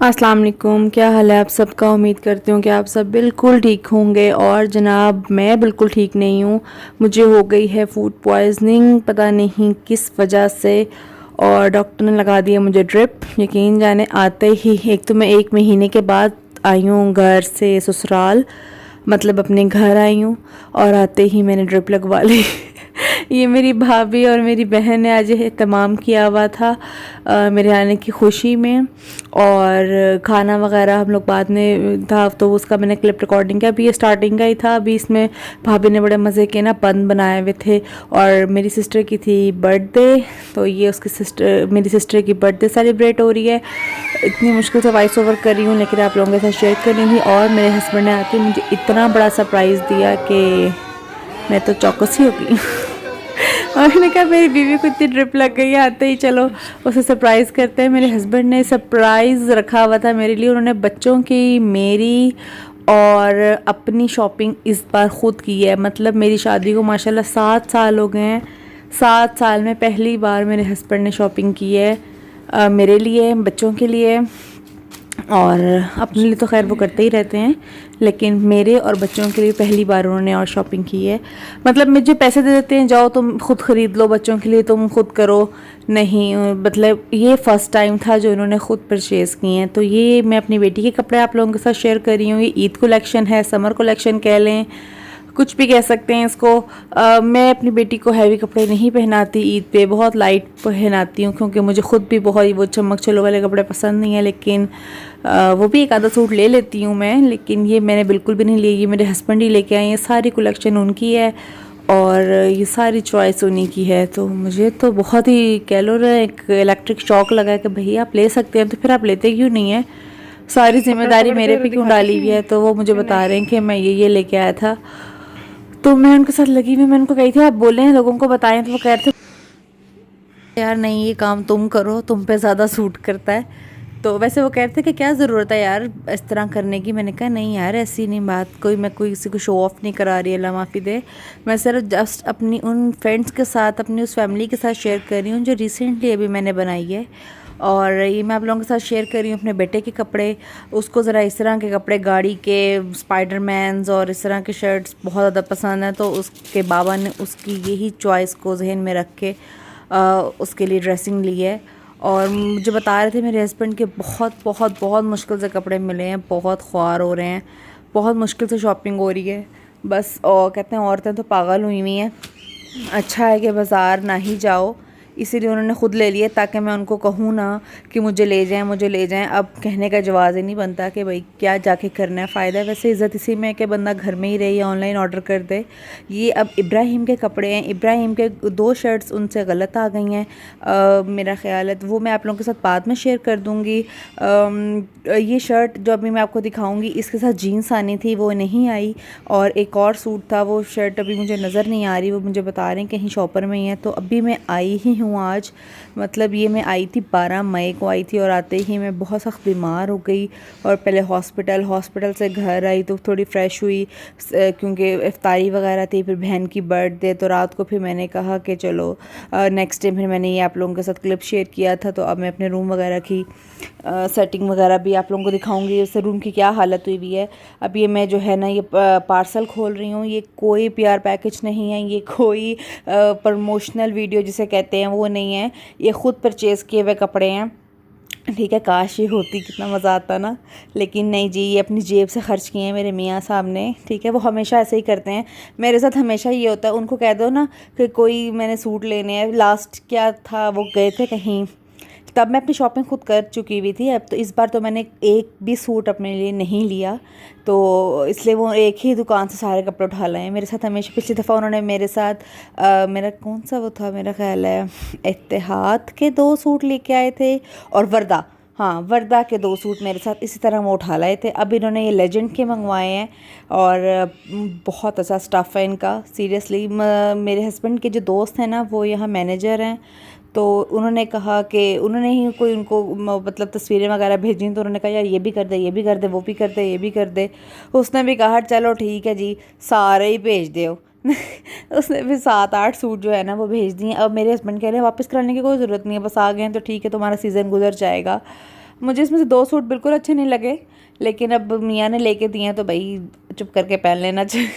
अस्सलाम वालेकुम, क्या हाल है आप सबका। उम्मीद करती हूँ कि आप सब बिल्कुल ठीक होंगे। और जनाब मैं बिल्कुल ठीक नहीं हूँ। मुझे हो गई है फूड पॉइजनिंग, पता नहीं किस वजह से। और डॉक्टर ने लगा दिया मुझे ड्रिप। यकीन जाने आते ही, एक तो मैं 1 महीने के बाद आई हूँ घर से ससुराल, मतलब अपने घर आई हूँ, और आते ही मैंने ड्रिप लगवा ली। ये मेरी भाभी और मेरी बहन ने आज एहतमाम किया हुआ था मेरे आने की खुशी में। और खाना वगैरह हम लोग बाद में था, तो उसका मैंने क्लिप रिकॉर्डिंग किया। अभी ये स्टार्टिंग का ही था। अभी इसमें भाभी ने बड़े मज़े के ना पन बनाए हुए थे। और मेरी सिस्टर की थी बर्थडे, तो ये उसकी मेरी सिस्टर की बर्थडे सेलिब्रेट हो रही है। इतनी मुश्किल से वॉइस ओवर कर रही हूँ, लेकिन आप लोगों के साथ शेयर कर रही थी। और मेरे हस्बैंड ने आके मुझे इतना बड़ा सरप्राइज़ दिया कि मैं तो चौकस ही हो गई। और मैंने कहा मेरी बीवी को इतनी ड्रिप लग गई है, आते ही चलो उसे सरप्राइज़ करते हैं। मेरे हस्बैंड ने सरप्राइज़ रखा हुआ था मेरे लिए। उन्होंने बच्चों की, मेरी और अपनी शॉपिंग इस बार ख़ुद की है। मतलब मेरी शादी को माशाल्लाह 7 साल हो गए हैं। 7 साल में पहली बार मेरे हस्बैंड ने शॉपिंग की है मेरे लिए, बच्चों के लिए। और अपने लिए तो खैर वो करते ही रहते हैं, लेकिन मेरे और बच्चों के लिए पहली बार उन्होंने और शॉपिंग की है। मतलब मुझे पैसे दे देते हैं, जाओ तुम खुद ख़रीद लो, बच्चों के लिए तुम खुद करो। नहीं, मतलब ये फ़र्स्ट टाइम था जो इन्होंने ख़ुद परचेज़ किए हैं। तो ये मैं अपनी बेटी के कपड़े आप लोगों के साथ शेयर कर रही हूँ। ये ईद कलेक्शन है, समर कलेक्शन कह लें, कुछ भी कह सकते हैं इसको। मैं अपनी बेटी को हैवी कपड़े नहीं पहनाती ईद पे, बहुत लाइट पहनाती हूँ, क्योंकि मुझे ख़ुद भी बहुत वो चमक चलो वाले कपड़े पसंद नहीं है। लेकिन वो भी एक आधा सूट ले लेती हूँ मैं, लेकिन ये मैंने बिल्कुल भी नहीं ली। ये मेरे हस्बैंड ही लेके आए हैं, सारी कलेक्शन उनकी है और ये सारी चॉइस उन्हीं की है। तो मुझे तो बहुत ही कह लो ना, एक इलेक्ट्रिक शॉक लगा कि भैया आप ले सकते हैं तो फिर आप लेते क्यों नहीं है, सारी जिम्मेदारी मेरे पे क्यों डाली हुई है। तो वो मुझे बता रहे हैं कि मैं ये लेके आया था। तो मैं उनके साथ लगी हुई, मैं उनको कही थी आप बोलें लोगों को बताएं, तो वो कह रहे थे यार नहीं ये काम तुम करो, तुम पे ज़्यादा सूट करता है। तो वैसे वो कह रहे थे कि क्या ज़रूरत है यार इस तरह करने की। मैंने कहा नहीं यार ऐसी नहीं बात, मैं कोई किसी को शो ऑफ़ नहीं करा रही, अल्लाह माफ़ी दे। मैं सिर्फ जस्ट अपनी उन फ्रेंड्स के साथ, अपनी उस फैमिली के साथ शेयर कर रही हूँ जो रिसेंटली अभी मैंने बनाई है। और ये मैं आप लोगों के साथ शेयर कर रही हूँ अपने बेटे के कपड़े। उसको ज़रा इस तरह के कपड़े, गाड़ी के स्पाइडरमैन्स और इस तरह के शर्ट्स बहुत ज़्यादा पसंद हैं। तो उसके बाबा ने उसकी यही चॉइस को जहन में रख के उसके लिए ड्रेसिंग ली है। और मुझे बता रहे थे मेरे हस्बैंड के बहुत बहुत बहुत मुश्किल से कपड़े मिले हैं, बहुत ख्वार हो रहे हैं, बहुत मुश्किल से शॉपिंग हो रही है बस। और कहते हैं औरतें तो पागल हुई हुई हैं, अच्छा है कि बाज़ार ना ही जाओ। इसीलिए उन्होंने ख़ुद ले लिए ताकि मैं उनको कहूँ ना कि मुझे ले जाएं, मुझे ले जाएं। अब कहने का जवाज़ ही नहीं बनता कि भाई क्या जाके करना है, फ़ायदा है। वैसे इज़्ज़त इसी में है कि बंदा घर में ही रहे या ऑनलाइन ऑर्डर कर दे। ये अब इब्राहिम के कपड़े हैं, इब्राहिम के 2 शर्ट्स उनसे गलत आ गई हैं मेरा ख़्याल है, तो वो मैं आप लोगों के साथ बाद में शेयर कर दूँगी। ये शर्ट जो अभी मैं आपको दिखाऊँगी इसके साथ जीन्स आनी थी, वो नहीं आई। और एक और सूट था, वो शर्ट अभी मुझे नज़र नहीं आ रही, वो मुझे बता रहे हैं कहीं शॉपर में ही है। तो अभी मैं आई ही हूँ आज, मतलब ये मैं आई थी 12 मई को आई थी, और आते ही मैं बहुत सख्त बीमार हो गई। और पहले हॉस्पिटल से घर आई तो थोड़ी फ़्रेश हुई, क्योंकि इफ्तारी वगैरह थी, फिर बहन की बर्थडे। तो रात को फिर मैंने कहा कि चलो नेक्स्ट डे फिर मैंने ये आप लोगों के साथ क्लिप शेयर किया था। तो अब मैं अपने रूम वगैरह की सेटिंग वगैरह भी आप लोगों को दिखाऊंगी, इससे रूम की क्या हालत हुई हुई है। अब ये मैं जो है ना ये पार्सल खोल रही हूँ, ये कोई PR पैकेज नहीं है, ये कोई प्रमोशनल वीडियो जिसे कहते हैं वो नहीं है, ये ख़ुद परचेज़ किए हुए कपड़े हैं। ठीक है, काश ये होती कितना मज़ा आता ना, लेकिन नहीं जी, ये अपनी जेब से खर्च किए हैं मेरे मियाँ साहब ने। ठीक है, वो हमेशा ऐसे ही करते हैं मेरे साथ, हमेशा ये होता है। उनको कह दो ना कि कोई मैंने सूट लेने हैं, लास्ट क्या था वो गए थे कहीं, तब मैं अपनी शॉपिंग खुद कर चुकी हुई थी। अब तो इस बार तो मैंने एक भी सूट अपने लिए नहीं लिया, तो इसलिए वो एक ही दुकान से सारे कपड़े उठा लाए हैं मेरे साथ। हमेशा पिछली दफ़ा उन्होंने मेरे साथ मेरा कौन सा वो था, मेरा ख्याल है इत्तेहाद के 2 सूट लेके आए थे, और वर्दा, हाँ वर्दा के 2 सूट मेरे साथ इसी तरह वो उठा लाए थे। अब इन्होंने ये लेजेंड के मंगवाए हैं, और बहुत अच्छा स्टफ़ है इनका सीरियसली। मेरे हस्बैंड के जो दोस्त हैं ना वो यहाँ मैनेजर हैं, तो उन्होंने कहा कि उन्होंने ही कोई उनको मतलब तस्वीरें वगैरह भेजी, तो उन्होंने कहा यार ये भी कर दे, ये भी कर दे, वो भी कर दे, ये भी कर दे। उसने भी कहा चलो ठीक है जी सारे ही भेज दो। उसने फिर 7-8 सूट जो है ना वो भेज दिए। अब मेरे हस्बैंड कह रहे हैं वापस कराने की कोई ज़रूरत नहीं है, बस आ गए हैं तो ठीक है, तुम्हारा सीज़न गुजर जाएगा। मुझे इसमें से 2 सूट बिल्कुल अच्छे नहीं लगे, लेकिन अब मियाँ ने लेके दिए हैं तो भाई चुप करके पहन लेना चाहिए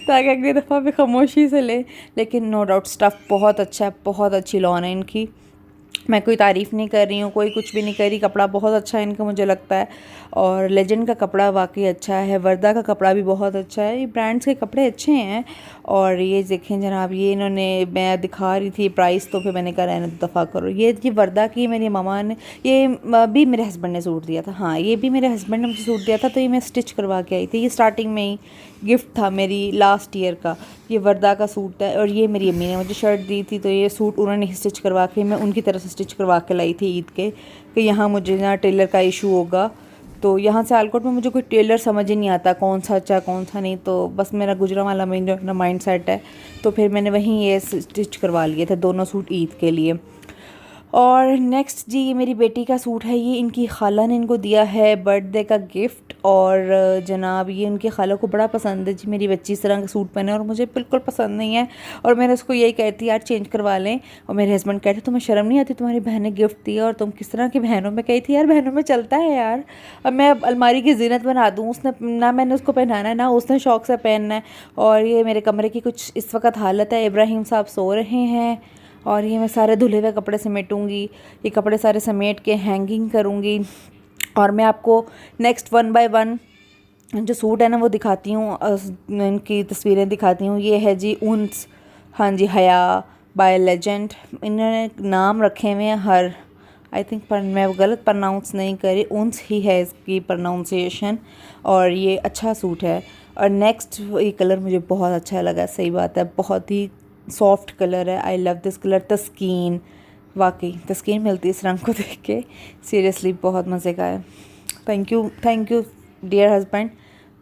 ताकि अगली दफ़ा भी खामोशी से ले। लेकिन नो डाउट स्टफ़ बहुत अच्छा है, बहुत अच्छी लॉन है इनकी। मैं कोई तारीफ़ नहीं कर रही हूँ, कोई कुछ भी नहीं कर रही, कपड़ा बहुत अच्छा है इनका मुझे लगता है। और लेजेंड का कपड़ा वाकई अच्छा है, वर्दा का कपड़ा भी बहुत अच्छा है, ये ब्रांड्स के कपड़े अच्छे हैं। और ये देखें जनाब, ये इन्होंने, मैं दिखा रही थी प्राइस तो फिर मैंने कहा रहने दो, दफ़ा करो। ये वर्दा की मेरी मामा ने, ये भी मेरे हस्बैंड ने सूट दिया था। हाँ, ये भी मेरे हस्बैंड ने मुझे सूट दिया था, तो ये मैं स्टिच करवा के आई थी। ये स्टार्टिंग में ही गिफ्ट था मेरी लास्ट ईयर का। ये वर्दा का सूट है और ये मेरी अम्मी ने मुझे शर्ट दी थी, तो ये सूट उन्होंने स्टिच करवा के, मैं उनकी तरफ से स्टिच करवा के लाई थी ईद के, कि यहाँ मुझे ना टेलर का इशू होगा। तो यहाँ से सियालकोट में मुझे कोई टेलर समझ ही नहीं आता कौन सा अच्छा कौन सा नहीं, तो बस मेरा गुजरांवाला में जो माइंड सेट है, तो फिर मैंने वहीं ये स्टिच करवा लिए थे दोनों सूट ईद के लिए। और नेक्स्ट जी, ये मेरी बेटी का सूट है, ये इनकी खाला ने इनको दिया है बर्थडे का गिफ्ट। और जनाब ये उनकी खाला को बड़ा पसंद है जी, मेरी बच्ची इस तरह का सूट पहने, और मुझे बिल्कुल पसंद नहीं है। और मैंने उसको यही कहती यार चेंज करवा लें, और मेरे हस्बैंड कहते तुम्हें शर्म नहीं आती, तुम्हारी बहन ने गिफ्ट दिया और तुम किस तरह की बहनों में। कही थी यार बहनों में चलता है यार, अब मैं अलमारी की जीनत बना दूँ, उसने ना मैंने उसको पहनाना है ना उसने शौक़ से पहनना है। और ये मेरे कमरे की कुछ इस वक्त हालत है, इब्राहिम साहब सो रहे हैं और ये मैं सारे धुले हुए कपड़े समेटूँगी, ये कपड़े सारे समेट के हैंगिंग करूँगी। और मैं आपको नेक्स्ट 1 बाय 1 जो सूट है ना वो दिखाती हूँ, इनकी तस्वीरें दिखाती हूँ। ये है जी उन्स, हाँ जी, हया बाय लेजेंड, इन्होंने नाम रखे हुए हैं हर, आई थिंक मैं गलत प्रनाउंस नहीं करी, उन्स ही है इसकी प्रनाउंसिएशन। और ये अच्छा सूट है। और नेक्स्ट ये कलर मुझे बहुत अच्छा लगा, सही बात है, बहुत ही सॉफ्ट कलर है, आई लव दिस कलर। तस्कीन, वाकई तस्कीन मिलती है इस रंग को देख के, सीरियसली बहुत मज़े का है। थैंक यू डियर हस्बैंड,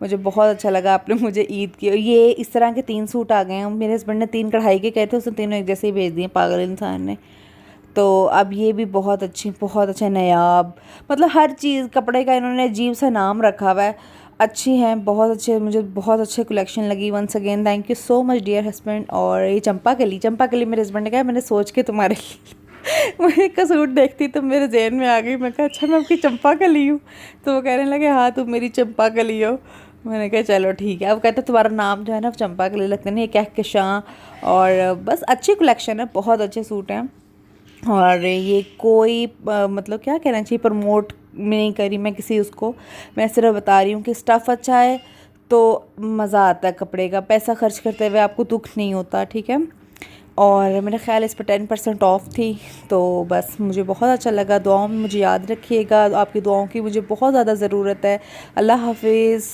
मुझे बहुत अच्छा लगा आपने मुझे ईद की। ये इस तरह के 3 सूट आ गए हैं, मेरे हस्बैंड ने 3 कढ़ाई के कहे थे, उसने तीनों एक जैसे ही भेज दिए, पागल इंसान ने। तो अब ये भी बहुत अच्छे नायाब, मतलब हर चीज़ कपड़े का इन्होंने अजीब सा नाम रखा हुआ है, अच्छी हैं, बहुत अच्छे, मुझे बहुत अच्छे कलेक्शन लगी। Once again thank you so much dear husband. और ये चंपा कली मेरे हस्बैंड ने कहा मैंने सोच के तुम्हारे लिए मैं एक का सूट देखती तो मेरे जहन में आ गई, मैं कहा अच्छा मैं आपकी चंपा कली हूँ, तो वो कहने लगे हाँ तुम मेरी चंपा कली हो। मैंने कहा चलो ठीक है। अब कहते तुम्हारा नाम जो है ना चंपा कली लगता नहीं, ये कहकशां। और बस अच्छी कलेक्शन है, बहुत अच्छे सूट हैं। और ये कोई मतलब क्या कहना चाहिए, प्रमोट नहीं करी मैं किसी उसको, मैं सिर्फ बता रही हूँ कि स्टफ़ अच्छा है तो मज़ा आता है कपड़े का, पैसा खर्च करते हुए आपको दुख नहीं होता, ठीक है। और मेरा ख्याल इस पर 10% ऑफ थी, तो बस मुझे बहुत अच्छा लगा। दुआओं में मुझे याद रखिएगा, आपकी दुआओं की मुझे बहुत ज़्यादा ज़रूरत है। अल्लाह हाफिज़।